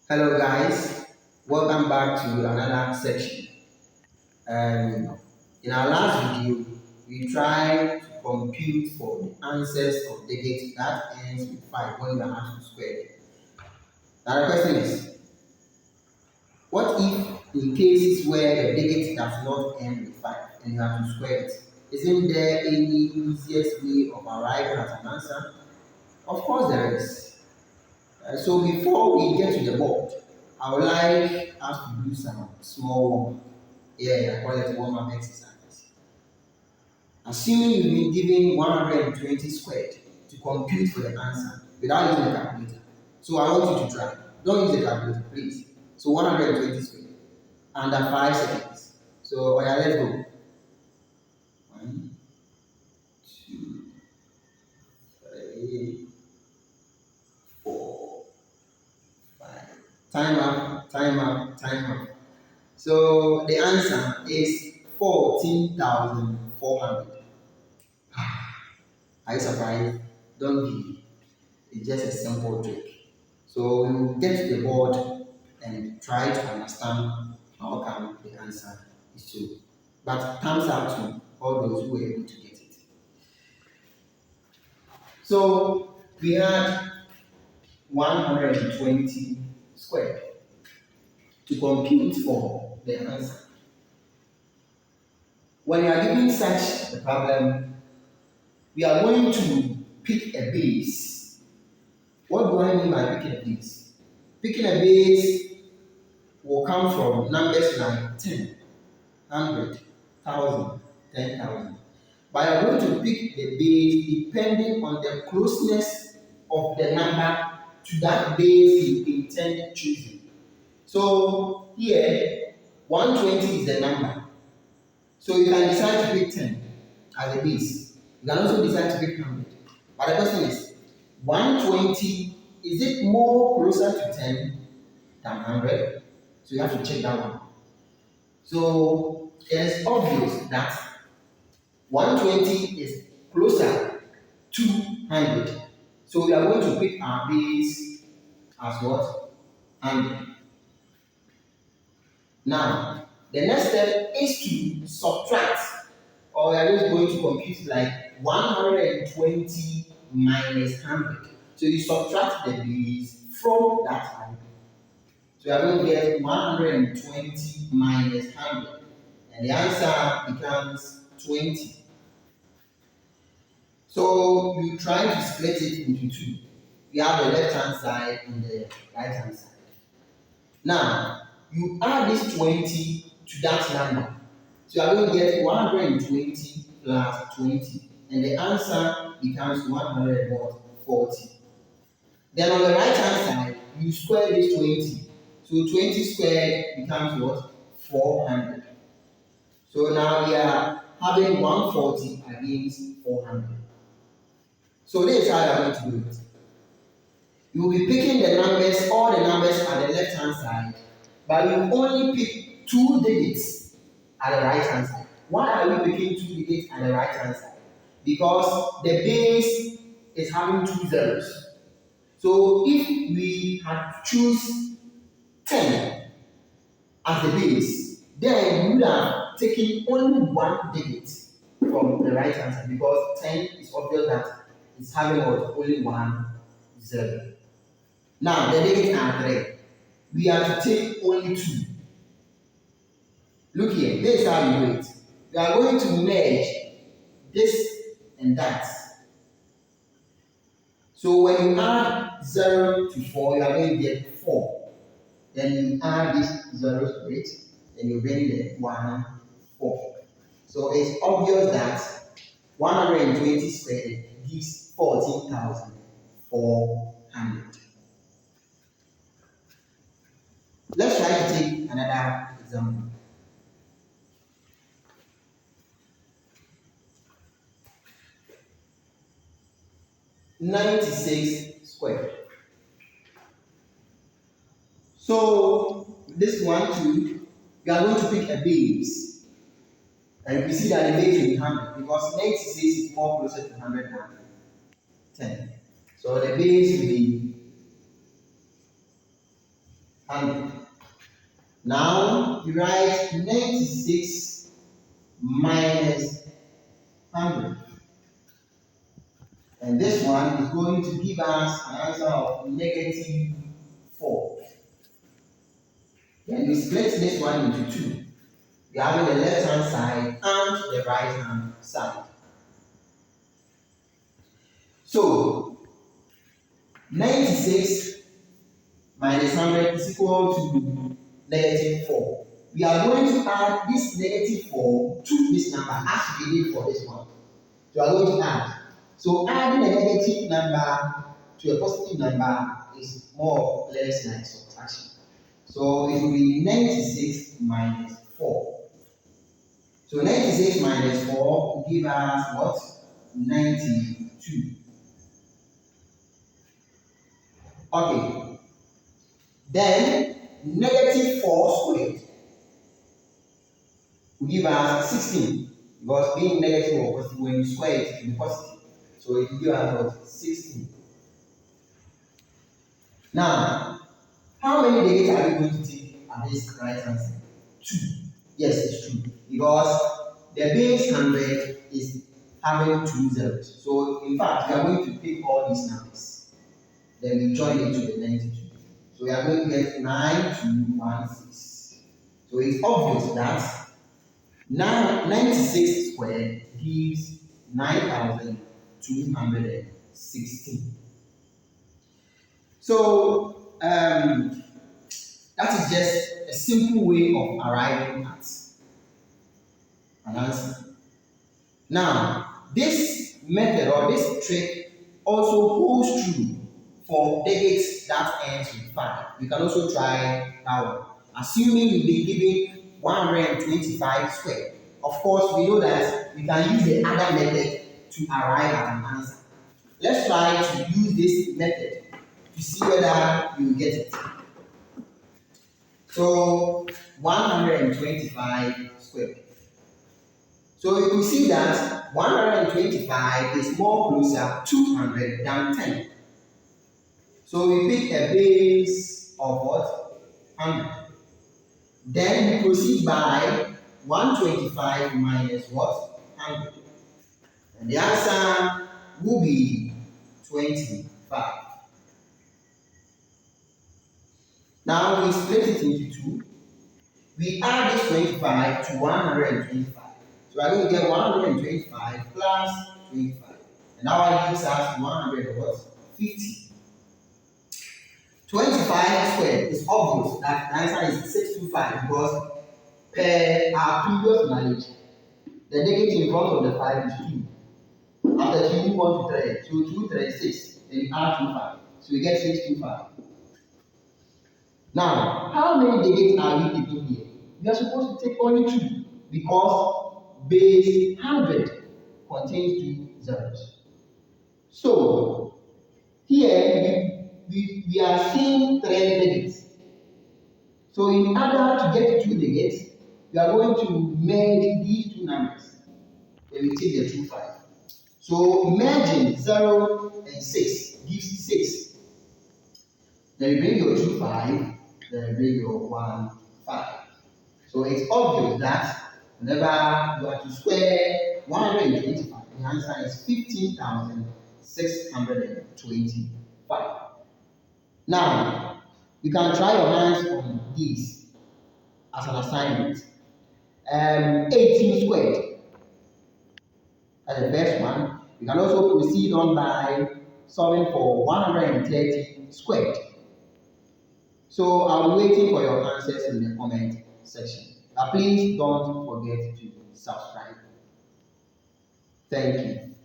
Hello guys, welcome back to another section. In our last video, we tried to compute for the answers of digits that ends with 5 when we are asked to square it. Now the question is, what if in cases where the digit does not end with 5 and you have to square it? Isn't there any easiest way of arriving at an answer? Of course there is. So before we get to the board, I would like us to do some small warm-up. Yeah, I call it warm-up exercise. Assuming you've been given 120 squared to compute for the answer without using a calculator. So I want you to try. Don't use a calculator, please. So 120 squared under 5 seconds. So yeah, let's go. 1, 2, 3, 4, 5. Time up, time up, time up. So the answer is 14,400. Are you surprised? Don't be. It's just a simple trick. So we will get to the board and try to understand how come the answer is 2. But thumbs up to all those who were able to get it. So we had 120 squared to compute for the answer. When you are given such a problem, we are going to pick a base. What do I mean by picking a base? Picking a base will come from numbers like 10, 100, 1,000, 10,000. But you're going to pick the base depending on the closeness of the number to that base you intend choosing. So here, 120 is the number. So you can decide to pick 10 as a base. You can also decide to pick 100. But the question is, 120, is it more closer to 10 than 100? So you have to check that one. So it is obvious that 120 is closer to 100. So we are going to pick our base as what? 100. Now, the next step is to subtract, or we are just going to compute like 120 minus 100. So you subtract the base from that 100. So you are going to get 120 minus 100. And the answer becomes 20. So you try to split it into 2. You have the left hand side and the right hand side. Now, you add this 20 to that number. So you are going to get 120 plus 20. And the answer becomes 140. Then on the right hand side, you square this 20. So 20 squared becomes what? 400. So now we are having 140 against 400. So this is how you are going to do it. You will be picking the numbers, all the numbers at the left hand side, but you will only pick 2 digits at the right hand side. Why are we picking 2 digits at the right hand side? Because the base is having 2 zeros. So if we had to choose 10 as the base, then we would have taken only 1 digit from the right hand side, because 10 is obvious that it's having what? Only 1 zero. Now the digits are 3. We have to take only 2. Look here, this is how you do it. We are going to merge this and that. So when you add 0 to 4, you are going to get 4. Then you add these zeros to it, then you bring the 1, 4. So it's obvious that 120 squared gives 14,400. Let's try to take another example. 96 squared. So this one too, we are going to pick a base. And you see that the base will be 100 because 96 is more closer to 100 than 10. So the base will be 100. Now we write 96 minus 100. And this one is going to give us an answer of negative 4. Then we split this one into two. We have the left hand side and the right hand side. So 96 minus 100 is equal to negative 4. We are going to add this negative 4 to this number as we did for this one. So we are going to add. So adding a negative number to a positive number is more or less like subtraction. So it will be 96 minus 4. So 96 minus 4 will give us what? 92. Okay. Then negative 4 squared will give us 16. Because being negative or positive, when you square it, it will be positive. So it will give us what? 16. Now, how many digits are we going to take at this right hand side? 2. Yes, it's true. Because the base 100 is having 2 zeros. So in fact, we are going to take all these numbers. Then we join it to the 92. So we are going to get 9216. So it's obvious that 96 squared gives 9216. So that is just a simple way of arriving at an answer. Now, this method or this trick also holds true for digits that ends with 5. You can also try that one. Assuming you've been given 125 squared. Of course, we know that we can use the other method to arrive at an answer. Let's try to use this method to see whether you get it. So 125 squared. So you can see that 125 is more closer to 100 than 10. So we pick a base of what? 100. Then we proceed by 125 minus what? 100. And the answer will be 25. Now we split it into two. We add this 25 to 125. So we are going to get 125 plus 25. And now it gives us 150. 25 squared is obvious that the answer is 625 because per our previous knowledge, the negative in front of the 5 is 2. After 2, we move on to 3. So 2, 3, 6. Then you add 25. So we get 625. Now, how many digits are we taking here? We are supposed to take only 2 because base 100 contains 2 zeros. So, here we are seeing 3 digits. So, in order to get 2 digits, we are going to merge these two numbers. Then we take the 25. So, merging 0 and 6 gives 6. Then you bring your 25. Then bring your 1, 5. So it's obvious that whenever you are to square 125, the answer is 15,625. Now, you can try your hands on these as an assignment. 18 squared. That's the first one. You can also proceed on by solving for 130 squared. So I'll be waiting for your answers in the comment section. But please don't forget to subscribe. Thank you.